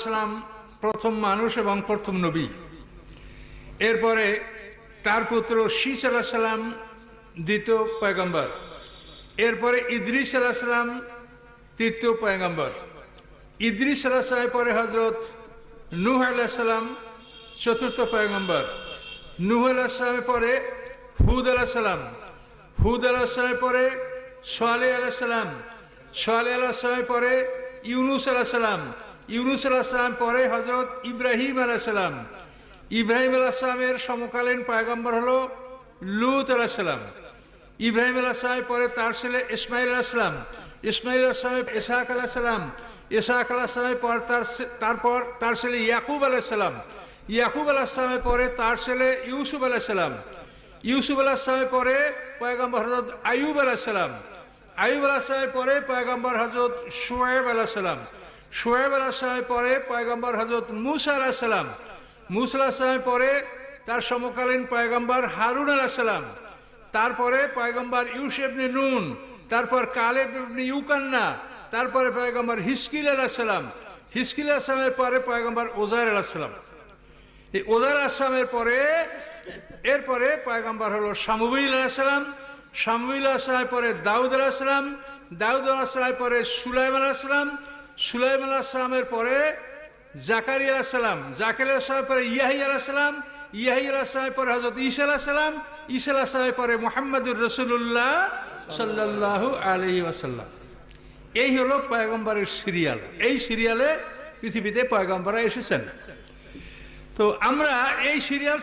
সালাম প্রথম মানুষ এবং প্রথম নবী। এরপরে তার পুত্র শীষ আলাইহিস সালাম দ্বিতীয় পয়গম্বর। এরপরে ইদ্রিস আলাইহিস সালাম তৃতীয় পয়গম্বর। ইদ্রিস আলাইহিস সালামের পরে হযরত নূহ আলাইহিস সালাম চতুর্থ পয়গম্বর। নূহ আলাইহিস সালামের পরে হুদ আলাইহিস সালাম। হুদ আলাইহিস সালামের পরে সালেহ আলাইহিস সালাম। সালেহ আলাইহিস সালামের পরে ইউনুস আলাইহিস সালাম। ইউনুস আলাইহিস সালামের পরে হযরত ইব্রাহিম আলাইহিস সালাম। ইব্রাহিম আলাইহিস সালামের সমকালীন পয়গম্বর হলো লূত আলাইহিস সালাম। ইব্রাহিম আলাইহিস সালামের পরে তার ছেলে ইসমাঈল আলাইহিস সালাম। ইসমাঈল আলাইহিস সালামের ইসহাক আলাইহিস সালাম। ইসহাক আলাইহিস সালামের পর তারপর তার ছেলে ইয়াকুব আলাইহিস সালাম। ইয়াকুব আলাইহিস সালামের পরে তার ছেলে ইউসুফ আলাইহিস সালাম। ইউসুফ আলাইহিস সালামের পরে পয়গম্বর হযরত আইয়ুব আলাইহিস সালাম। আইয়ুব আলাইহিস সালামের পরে পয়গম্বর হযরত শুআয়ব আলাইহিস সালাম। শুআয়ব আলাইহিস সালামের পরে পয়গম্বর হযরত মূসা আলাইহিস সালাম। মূসা আলাইহিস সালামের পরে তার সমকালীন পয়গম্বর হারুন আলাইহিস সালাম। তারপরে পয়গম্বর ইউসা ইবনে নুন। তারপর কালেব ইবনে ইউকান্না। তারপরে পয়গম্বর হিজকিল আলাইহিস সালাম। হিজকিল আলাইহিস সালামের পরে পয়গম্বর উযায়ের আলাইহিস সালাম। এই উযায়ের আলাইহিস সালামের পরে এরপরে পয়গম্বর হলো শামুইল আলাইহিস সালাম। শামুইল আলাইহিস সালামের পরে দাউদ আলাইহিস সালাম। দাউদ আলাইহিস সালামের পরে সুলাইমান আলাইহিস সালাম। সুলাইমান আলাইহিস সালামের পরে জাকারিয়া আলাইহিস সালাম। জাকারিয়া আলাইহিস সালামের পরে ইয়াহিয়া আলাইহিস সালাম। ইয়াহিয়া আলাইহিস সালামের পরে হযরত ঈসা আলাইহিস সালাম। ঈসা আলাইহিস সালামের পরে মুহাম্মদুর রাসূলুল্লাহ সাল্লাল্লাহু আলাইহি ওয়াসাল্লাম। এই হলো পয়গম্বরের সিরিয়াল। এই সিরিয়ালে পৃথিবীতে পয়গম্বররা এসেছেন। তো আমরা এই সিরিয়াল